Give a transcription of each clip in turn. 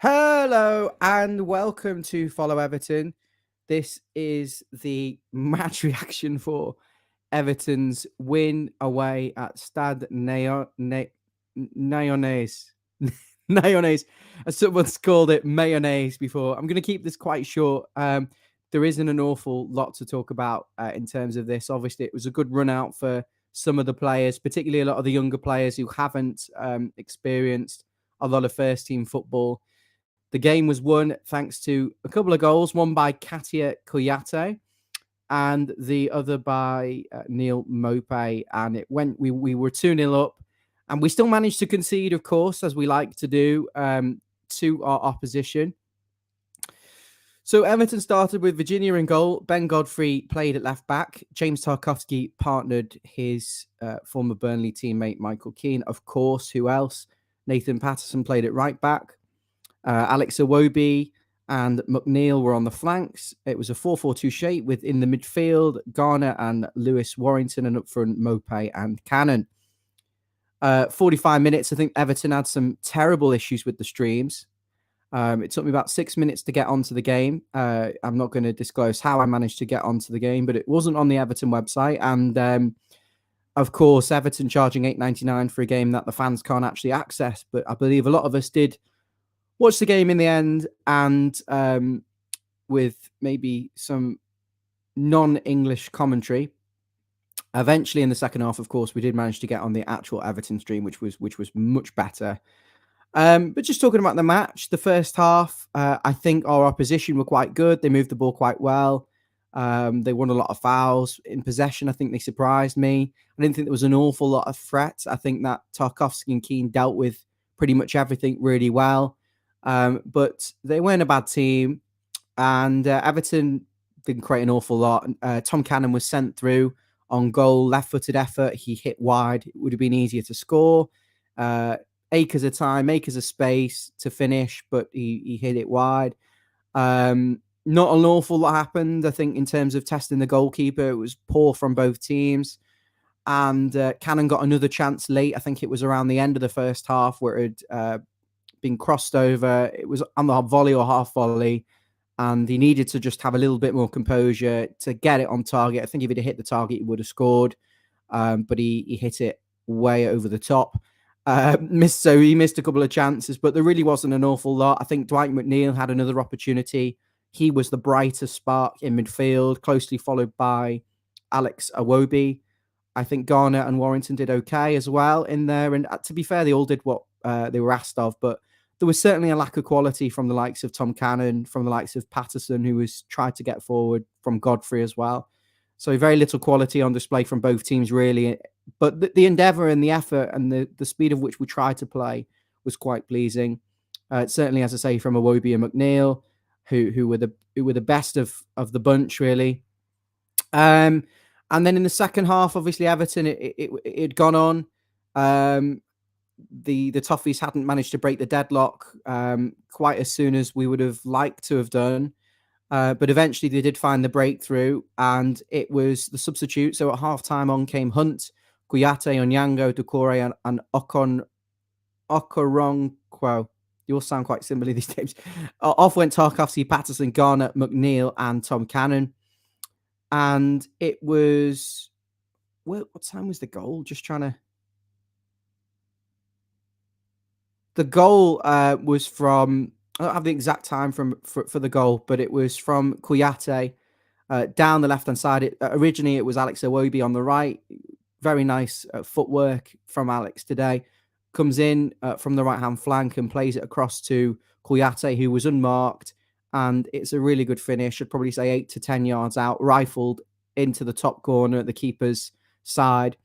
Hello and welcome to Follow Everton. This is the match reaction for Everton's win away at Stade Nyonnais. Nyonnais, as someone's called it, mayonnaise before. I'm going to keep this quite short. There isn't an awful lot to talk about in terms of this. Obviously, it was a good run out for some of the players, particularly a lot of the younger players who haven't experienced a lot of first-team football. The game was won thanks to a couple of goals, one by Katia Kouyate and the other by Neil Mope. And it went, we were 2-0 up. And we still managed to concede, of course, as we like to do, to our opposition. So Everton started with Virginia in goal. Ben Godfrey played at left back. James Tarkowski partnered his former Burnley teammate Michael Keane. Of course, who else? Nathan Patterson played at right back. Alex Iwobi and McNeil were on the flanks. It was a 4-4-2 shape with in the midfield, Garner and Lewis Warrington, and up front, Mope and Cannon. 45 minutes, I think Everton had some terrible issues with the streams. It took me about 6 minutes to get onto the game. I'm not going to disclose how I managed to get onto the game, but it wasn't on the Everton website. And of course, Everton charging $8.99 for a game that the fans can't actually access. But I believe a lot of us did watch the game in the end, and with maybe some non-English commentary. Eventually, in the second half, of course, we did manage to get on the actual Everton stream, which was much better. But just talking about the match, the first half, I think our opposition were quite good. They moved the ball quite well. They won a lot of fouls. In possession, I think they surprised me. I didn't think there was an awful lot of threats. I think that Tarkowski and Keane dealt with pretty much everything really well. But they weren't a bad team. And Everton didn't create an awful lot. Tom Cannon was sent through on goal, left-footed effort. He hit wide. It would have been easier to score. Acres of time, acres of space to finish, but he hit it wide. Not an awful lot happened, I think, in terms of testing the goalkeeper. It was poor from both teams. And Cannon got another chance late. I think it was around the end of the first half where it had been crossed over. It was on the volley or half volley. And he needed to just have a little bit more composure to get it on target. I think if he'd have hit the target, he would have scored. But he hit it way over the top. So he missed a couple of chances, but there really wasn't an awful lot. I think Dwight McNeil had another opportunity. He was the brighter spark in midfield, closely followed by Alex Iwobi. I think Garner and Warrington did okay as well in there. And to be fair, they all did what they were asked of, but there was certainly a lack of quality from the likes of Tom Cannon, from the likes of Patterson, who was tried to get forward, from Godfrey as well. So very little quality on display from both teams, really. But the endeavour and the effort and the speed of which we tried to play was quite pleasing. Certainly, as I say, from Iwobi and McNeil, who were the best of the bunch, really. And then in the second half, obviously Everton it had gone on. The Toffees hadn't managed to break the deadlock quite as soon as we would have liked to have done. But eventually they did find the breakthrough, and it was the substitute. So at half-time on came Hunt, Kouyate, Onyango, Doucouré, and Okoronkwo. You all sound quite similar, these names. Off went Tarkowski, Patterson, Garner, McNeil, and Tom Cannon. And it was... What time was the goal? Just trying to... The goal was from... I don't have the exact time for the goal, but it was from Kouyate down the left-hand side. Originally, it was Alex Iwobi on the right. Very nice footwork from Alex today. Comes in from the right-hand flank and plays it across to Kouyate, who was unmarked. And it's a really good finish. I'd probably say 8 to 10 yards out, rifled into the top corner at the keeper's side.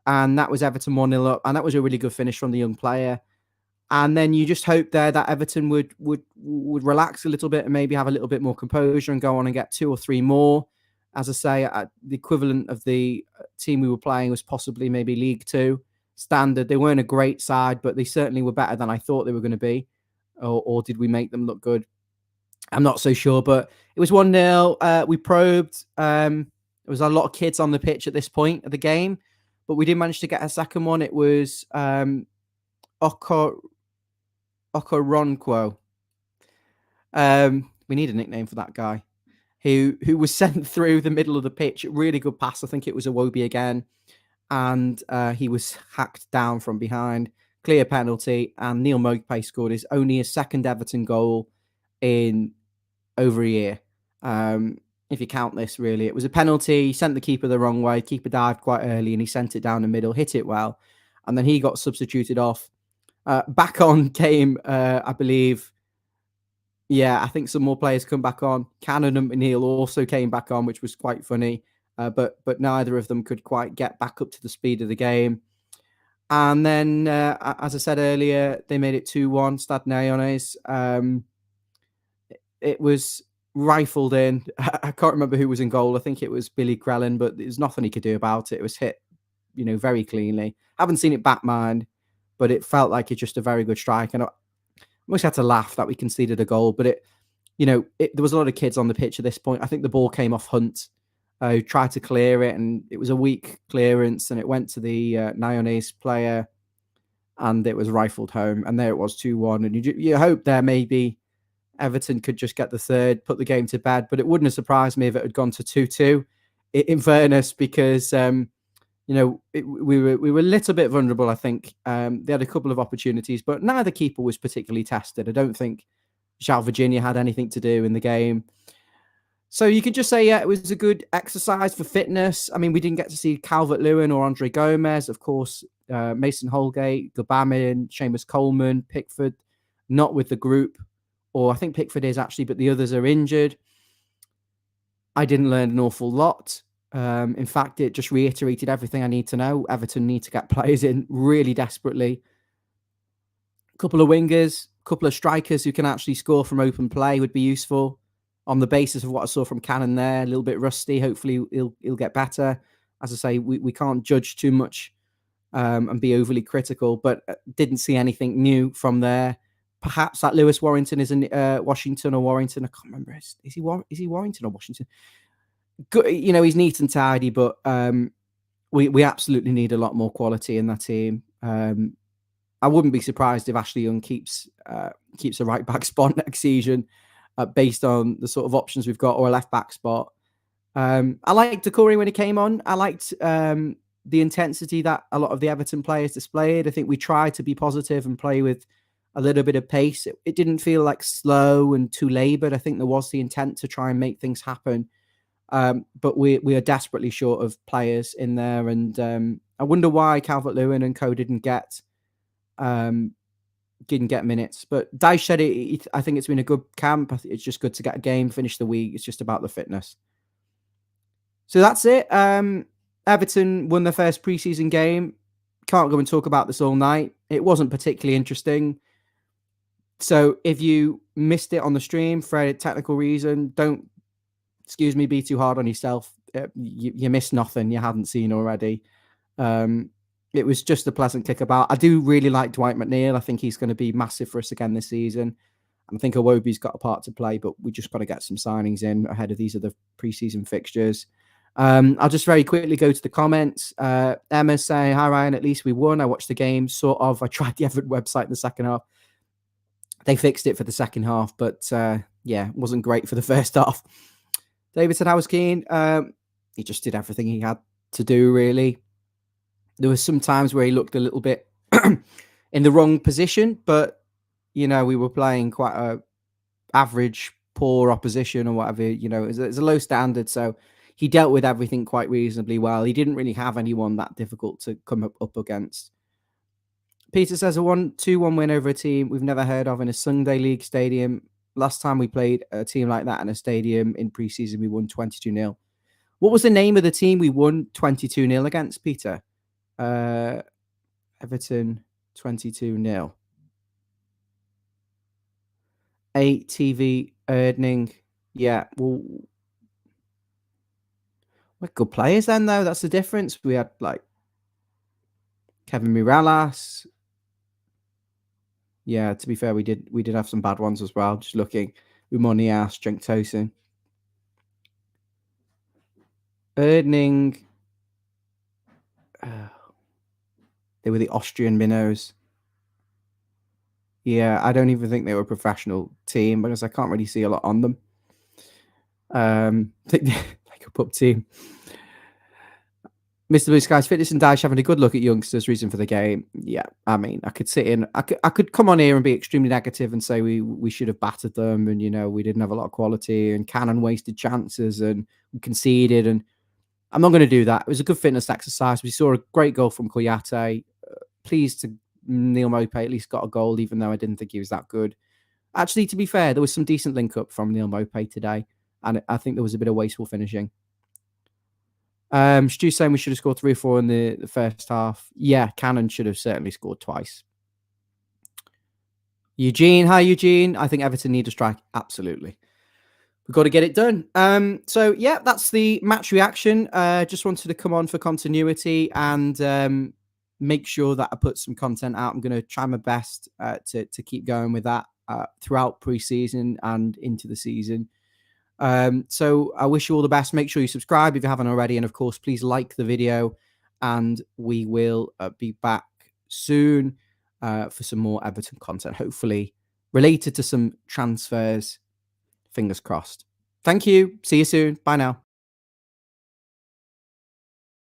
And that was Everton 1-0 up. And that was a really good finish from the young player. And then you just hope there that Everton would relax a little bit and maybe have a little bit more composure and go on and get 2 or 3 more. As I say, the equivalent of the team we were playing was possibly maybe League Two standard. They weren't a great side, but they certainly were better than I thought they were going to be. Or did we make them look good? I'm not so sure, but it was 1-0. We probed. There was a lot of kids on the pitch at this point of the game, but we did manage to get a second one. It was Okoronkwo. We need a nickname for that guy who was sent through the middle of the pitch. Really good pass. I think it was Iwobi again, and he was hacked down from behind. Clear penalty, and Neil Maupay scored his second Everton goal in over a year. If you count this, really, it was a penalty. He sent the keeper the wrong way. Keeper dived quite early, and he sent it down the middle, hit it well, and then he got substituted off. Back on came, I believe. Yeah, I think some more players come back on. Cannon and McNeil also came back on, which was quite funny. But neither of them could quite get back up to the speed of the game. And then, as I said earlier, they made it 2-1. Stade Nyonnais. It was rifled in. I can't remember who was in goal. I think it was Billy Crellin, but there's nothing he could do about it. It was hit, very cleanly. I haven't seen it back mind, but it felt like it's just a very good strike. And I almost had to laugh that we conceded a goal, but there was a lot of kids on the pitch at this point. I think the ball came off Hunt, who tried to clear it, and it was a weak clearance, and it went to the Nyonnais player, and it was rifled home. And there it was, 2-1. And you hope there maybe Everton could just get the third, put the game to bed. But it wouldn't have surprised me if it had gone to 2-2, in fairness, because we were a little bit vulnerable, I think. They had a couple of opportunities, but neither keeper was particularly tested. I don't think João Virginia had anything to do in the game. So you could just say, yeah, it was a good exercise for fitness. I mean, we didn't get to see Calvert-Lewin or Andre Gomez, of course, Mason Holgate, Gbamin, Seamus Coleman, Pickford, not with the group. Or I think Pickford is actually, but the others are injured. I didn't learn an awful lot. In fact, it just reiterated everything I need to know. Everton need to get players in really desperately. A couple of wingers, a couple of strikers who can actually score from open play would be useful. On the basis of what I saw from Cannon there, a little bit rusty. Hopefully he'll get better. As I say, we can't judge too much and be overly critical, but didn't see anything new from there. Perhaps that Lewis Warrington is in Washington or Warrington. I can't remember. Is he Warrington or Washington? Good, he's neat and tidy, but we absolutely need a lot more quality in that team. I wouldn't be surprised if Ashley Young keeps a right back spot next season, based on the sort of options we've got, or a left back spot. I liked Doucouré when he came on. I liked the intensity that a lot of the Everton players displayed. I think we tried to be positive and play with a little bit of pace. It didn't feel like slow and too laboured. I think there was the intent to try and make things happen. But we are desperately short of players in there. And I wonder why Calvert-Lewin and co didn't get minutes. But Dyche said I think it's been a good camp. It's just good to get a game, finish the week. It's just about the fitness. So that's it. Everton won their first preseason game. Can't go and talk about this all night. It wasn't particularly interesting. So if you missed it on the stream for a technical reason, don't, be too hard on yourself. You missed nothing you hadn't seen already. It was just a pleasant kick about. I do really like Dwight McNeil. I think he's going to be massive for us again this season. I think Iwobi's got a part to play, but we just got to get some signings in ahead of these other preseason fixtures. I'll just very quickly go to the comments. Emma's saying, hi, Ryan, at least we won. I watched the game, sort of. I tried the Everton website in the second half. They fixed it for the second half, but it wasn't great for the first half. David said, I was keen. He just did everything he had to do, really. There was some times where he looked a little bit in the wrong position, but, we were playing quite a average, poor opposition or whatever. It's a low standard, so he dealt with everything quite reasonably well. He didn't really have anyone that difficult to come up against. Peter says a 2-1 win over a team we've never heard of in a Sunday League stadium. Last time we played a team like that in a stadium in pre-season, we won 22-0. What was the name of the team we won 22-0 against, Peter? Everton 22-0. ATV Erdning. Yeah, well, we're good players then, though. That's the difference. We had like Kevin Mirallas. Yeah, to be fair, we did have some bad ones as well. Just looking, Umonias, Jenktosen, Erdning. They were the Austrian minnows. Yeah, I don't even think they were a professional team because I can't really see a lot on them. Like a pub team. Mr. Blue Skies Fitness and Dash having a good look at youngsters' reason for the game. Yeah, I mean, I could sit in. I could come on here and be extremely negative and say we should have battered them, and we didn't have a lot of quality, and Cannon wasted chances and conceded, and I'm not going to do that. It was a good fitness exercise. We saw a great goal from Koyate. Pleased to Neil Mope at least got a goal, even though I didn't think he was that good. Actually, to be fair, there was some decent link up from Neil Mope today, and I think there was a bit of wasteful finishing. Stu's saying we should have scored 3 or 4 in the first half. Yeah, Cannon should have certainly scored twice. Eugene, hi Eugene. I think Everton need a strike. Absolutely. We've got to get it done. So yeah, that's the match reaction. Just wanted to come on for continuity and make sure that I put some content out. I'm going to try my best to keep going with that throughout pre-season and into the season. So I wish you all the best. Make sure you subscribe if you haven't already. And of course, please like the video. And we will be back soon for some more Everton content, hopefully related to some transfers. Fingers crossed. Thank you. See you soon. Bye now.